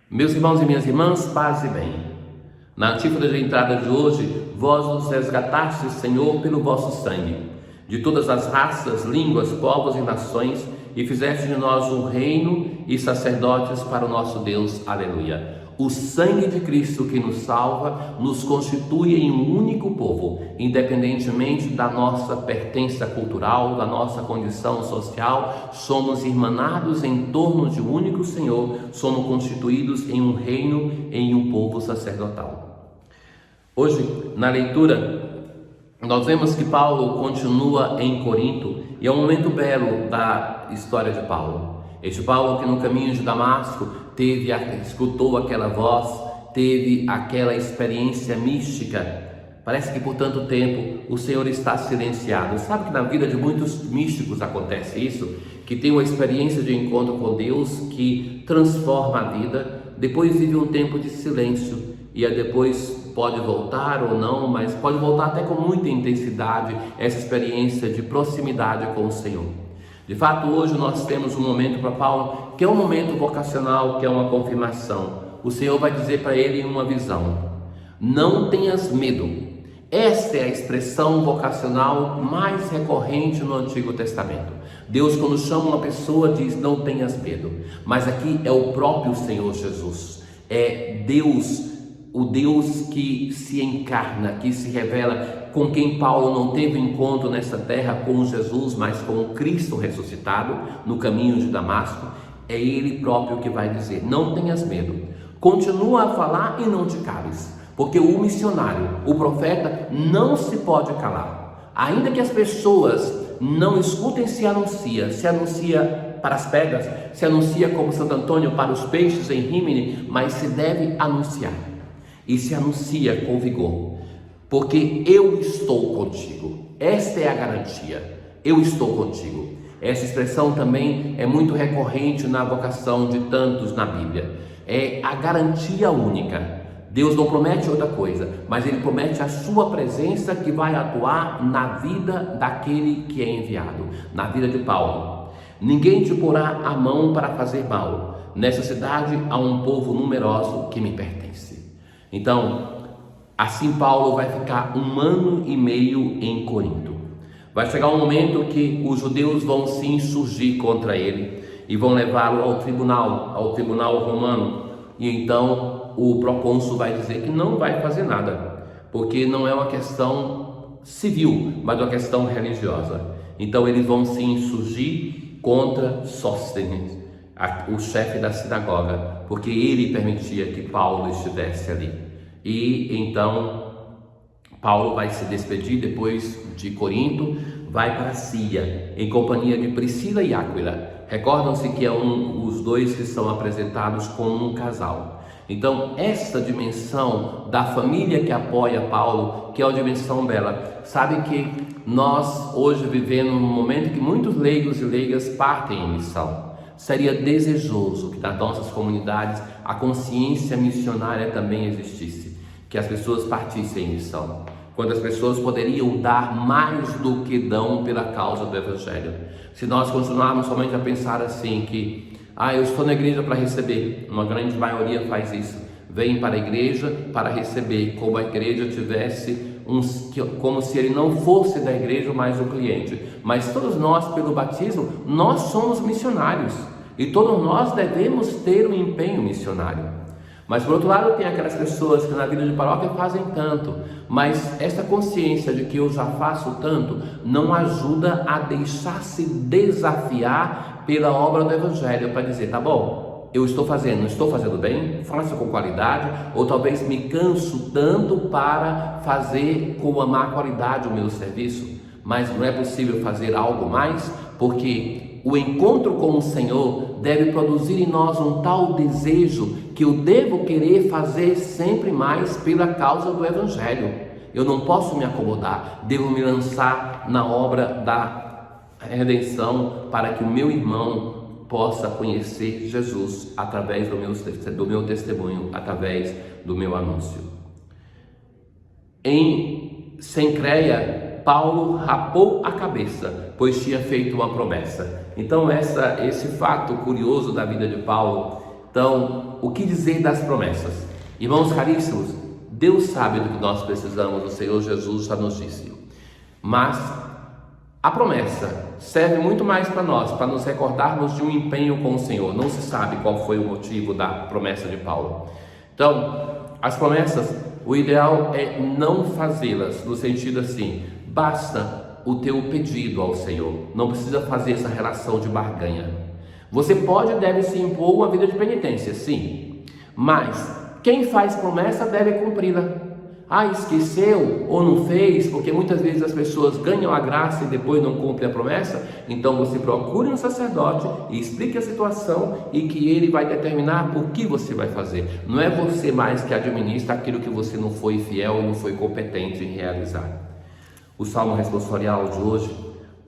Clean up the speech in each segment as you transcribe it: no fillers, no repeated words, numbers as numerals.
Meus irmãos e minhas irmãs, paz e bem. Na antífona de entrada de hoje, vós nos resgatastes, Senhor, pelo vosso sangue, de todas as raças, línguas, povos e nações, e fizeste de nós um reino e sacerdotes para o nosso Deus. Aleluia. O sangue de Cristo que nos salva nos constitui em um único povo, independentemente da nossa pertença cultural, da nossa condição social. Somos irmanados em torno de um único Senhor, somos constituídos em um reino, em um povo sacerdotal. Hoje, na leitura, nós vemos que Paulo continua em Corinto, e é um momento belo da história de Paulo. Este Paulo que no caminho de Damasco escutou aquela voz, teve aquela experiência mística. Parece que por tanto tempo o Senhor está silenciado. Sabe que na vida de muitos místicos acontece isso? Que tem uma experiência de encontro com Deus que transforma a vida, depois vive um tempo de silêncio e depois pode voltar ou não, mas pode voltar até com muita intensidade essa experiência de proximidade com o Senhor. De fato, hoje nós temos um momento para Paulo, que é um momento vocacional, que é uma confirmação. O Senhor vai dizer para ele em uma visão: não tenhas medo. Esta é a expressão vocacional mais recorrente no Antigo Testamento. Deus, quando chama uma pessoa, diz: não tenhas medo. Mas aqui é o próprio Senhor Jesus. É Deus, o Deus que se encarna, que se revela, com quem Paulo não teve encontro nessa terra com Jesus, mas com o Cristo ressuscitado no caminho de Damasco. É Ele próprio que vai dizer: não tenhas medo, continua a falar e não te cales, porque o missionário, o profeta, não se pode calar. Ainda que as pessoas não escutem, se anuncia para as pedras, se anuncia como Santo Antônio para os peixes em Rímini, mas se deve anunciar, e se anuncia com vigor, porque eu estou contigo. Esta é a garantia: eu estou contigo. Essa expressão também é muito recorrente na vocação de tantos na Bíblia. É a garantia única. Deus não promete outra coisa, mas Ele promete a sua presença, que vai atuar na vida daquele que é enviado. Na vida de Paulo: ninguém te porá a mão para fazer mal. Nessa cidade há um povo numeroso que me pertence. Então, assim Paulo vai ficar 1 ano e meio em Corinto. Vai chegar um momento que os judeus vão se insurgir contra ele e vão levá-lo ao tribunal romano. E então o procônsul vai dizer que não vai fazer nada, porque não é uma questão civil, mas uma questão religiosa. Então eles vão se insurgir contra Sóstenes, o chefe da sinagoga, porque ele permitia que Paulo estivesse ali. E então Paulo vai se despedir depois de Corinto, vai para Síria, em companhia de Priscila e Áquila. Recordam-se que os dois que são apresentados como um casal. Então, essa dimensão da família que apoia Paulo, que é uma dimensão bela. Sabe que nós hoje vivemos num momento que muitos leigos e leigas partem em missão. Seria desejoso que nas nossas comunidades a consciência missionária também existisse, que as pessoas partissem em missão, quando as pessoas poderiam dar mais do que dão pela causa do Evangelho. Se nós continuarmos somente a pensar assim, que eu estou na igreja para receber, uma grande maioria faz isso, vem para a igreja para receber, como a igreja tivesse como se ele não fosse da igreja, mas o cliente. Mas todos nós, pelo batismo, nós somos missionários, e todos nós devemos ter um empenho missionário. Mas por outro lado, tem aquelas pessoas que na vida de paróquia fazem tanto, mas essa consciência de que eu já faço tanto não ajuda a deixar-se desafiar pela obra do Evangelho, para dizer: tá bom, eu estou fazendo, não estou fazendo bem, faço com qualidade, ou talvez me canso tanto para fazer com a má qualidade o meu serviço. Mas não é possível fazer algo mais, porque o encontro com o Senhor deve produzir em nós um tal desejo que eu devo querer fazer sempre mais pela causa do Evangelho. Eu não posso me acomodar, devo me lançar na obra da redenção, para que o meu irmão possa conhecer Jesus através do meu testemunho, através do meu anúncio. Em Cencreia, Paulo rapou a cabeça, pois tinha feito uma promessa. Então esse fato curioso da vida de Paulo Então, o que dizer das promessas? Irmãos caríssimos, Deus sabe do que nós precisamos, o Senhor Jesus já nos disse. Mas a promessa serve muito mais para nós, para nos recordarmos de um empenho com o Senhor. Não se sabe qual foi o motivo da promessa de Paulo. Então, as promessas, o ideal é não fazê-las, no sentido assim, basta o teu pedido ao Senhor, não precisa fazer essa relação de barganha. Você pode e deve se impor uma vida de penitência, sim, mas quem faz promessa deve cumpri-la. Esqueceu ou não fez, porque muitas vezes as pessoas ganham a graça e depois não cumprem a promessa. Então você procure um sacerdote e explique a situação e que ele vai determinar o que você vai fazer. Não é você mais que administra aquilo que você não foi fiel e não foi competente em realizar. O salmo responsorial de hoje: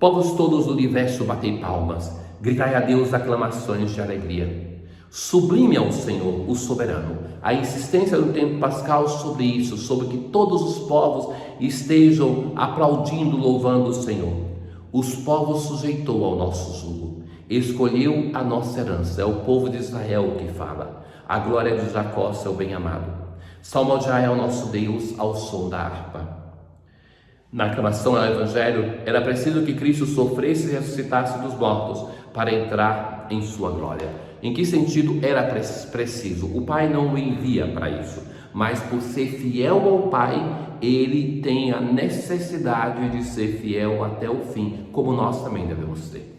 povos todos do universo, batei palmas, gritai a Deus aclamações de alegria. Sublime ao Senhor, o soberano. A insistência do tempo pascal sobre isso, sobre que todos os povos estejam aplaudindo, louvando o Senhor. Os povos sujeitou ao nosso jugo, escolheu a nossa herança. É o povo de Israel que fala. A glória de Jacó, seu bem-amado. Salmodiai ao nosso Deus ao som da harpa. Na aclamação ao Evangelho, era preciso que Cristo sofresse e ressuscitasse dos mortos para entrar em sua glória. Em que sentido era preciso? O Pai não o envia para isso, mas por ser fiel ao Pai, ele tem a necessidade de ser fiel até o fim, como nós também devemos ter.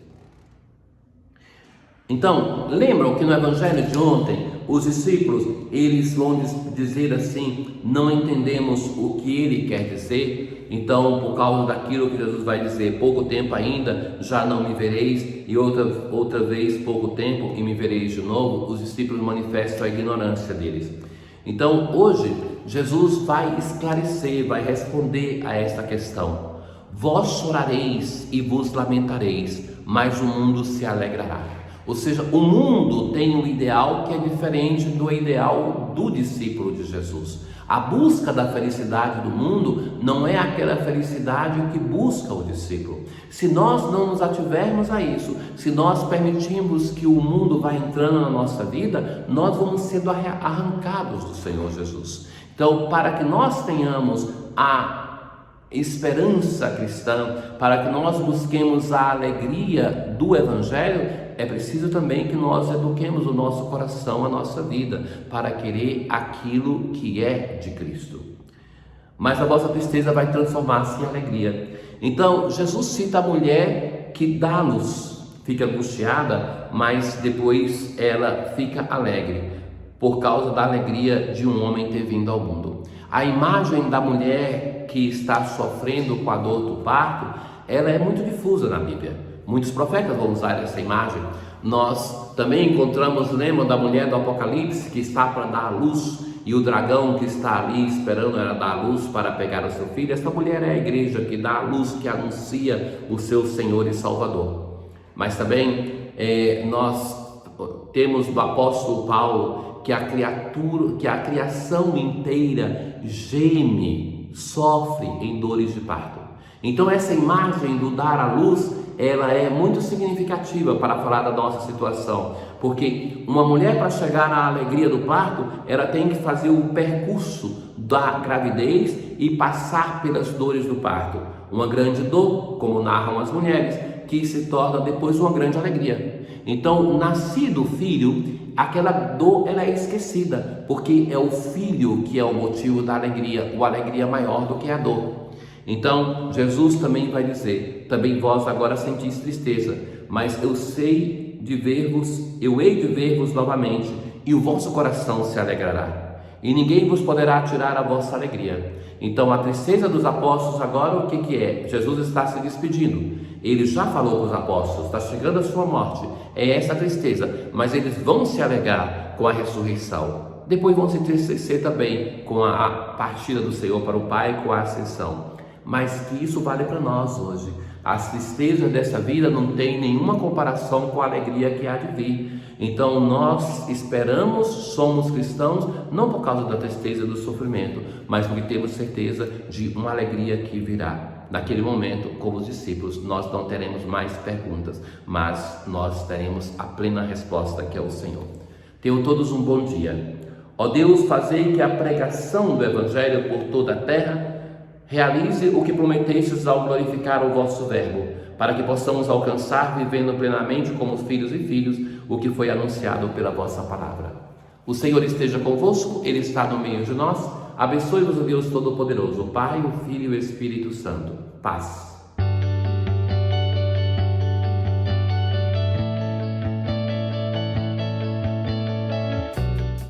Então, lembram que no Evangelho de ontem, os discípulos, eles vão dizer assim: não entendemos o que ele quer dizer. Então, por causa daquilo que Jesus vai dizer, pouco tempo ainda, já não me vereis, e outra vez, pouco tempo, e me vereis de novo, os discípulos manifestam a ignorância deles. Então, hoje, Jesus vai esclarecer, vai responder a esta questão. Vós chorareis e vos lamentareis, mas o mundo se alegrará. Ou seja, o mundo tem um ideal que é diferente do ideal do discípulo de Jesus. A busca da felicidade do mundo não é aquela felicidade que busca o discípulo. Se nós não nos ativermos a isso, se nós permitirmos que o mundo vá entrando na nossa vida, nós vamos sendo arrancados do Senhor Jesus. Então, para que nós tenhamos a esperança cristã, para que nós busquemos a alegria do Evangelho, é preciso também que nós eduquemos o nosso coração, a nossa vida, para querer aquilo que é de Cristo. Mas a vossa tristeza vai transformar-se em alegria. Então, Jesus cita a mulher que dá a luz, fica angustiada, mas depois ela fica alegre, por causa da alegria de um homem ter vindo ao mundo. A imagem da mulher que está sofrendo com a dor do parto, ela é muito difusa na Bíblia. Muitos profetas vão usar essa imagem. Nós também encontramos, lembra da mulher do Apocalipse que está para dar a luz e o dragão que está ali esperando ela dar a luz para pegar o seu filho? Essa mulher é a igreja que dá a luz, que anuncia o seu Senhor e Salvador. Mas também nós temos do apóstolo Paulo que a criação inteira geme, sofre em dores de parto. Então essa imagem do dar a luz, ela é muito significativa para falar da nossa situação, porque uma mulher, para chegar à alegria do parto, ela tem que fazer o percurso da gravidez e passar pelas dores do parto. Uma grande dor, como narram as mulheres, que se torna depois uma grande alegria. Então, nascido o filho, aquela dor ela é esquecida, porque é o filho que é o motivo da alegria, uma alegria maior do que a dor. Então, Jesus também vai dizer: também vós agora sentis tristeza, mas eu hei de ver-vos novamente, e o vosso coração se alegrará, e ninguém vos poderá tirar a vossa alegria. Então, a tristeza dos apóstolos agora, o que é? Jesus está se despedindo. Ele já falou para os apóstolos, está chegando a sua morte, é essa a tristeza, mas eles vão se alegrar com a ressurreição. Depois vão se entristecer também com a partida do Senhor para o Pai, com a ascensão. Mas que isso vale para nós hoje. As tristezas dessa vida não tem nenhuma comparação com a alegria que há de vir. Então nós esperamos, somos cristãos, não por causa da tristeza e do sofrimento, mas porque temos certeza de uma alegria que virá. Naquele momento, como os discípulos, nós não teremos mais perguntas, mas nós teremos a plena resposta, que é o Senhor. Tenham todos um bom dia. Ó Deus, fazei que a pregação do Evangelho por toda a terra realize o que prometestes ao glorificar o vosso Verbo, para que possamos alcançar, vivendo plenamente como filhos e filhos, o que foi anunciado pela vossa palavra. O Senhor esteja convosco, Ele está no meio de nós. Abençoe-vos o Deus Todo-Poderoso, o Pai, o Filho e o Espírito Santo. Paz.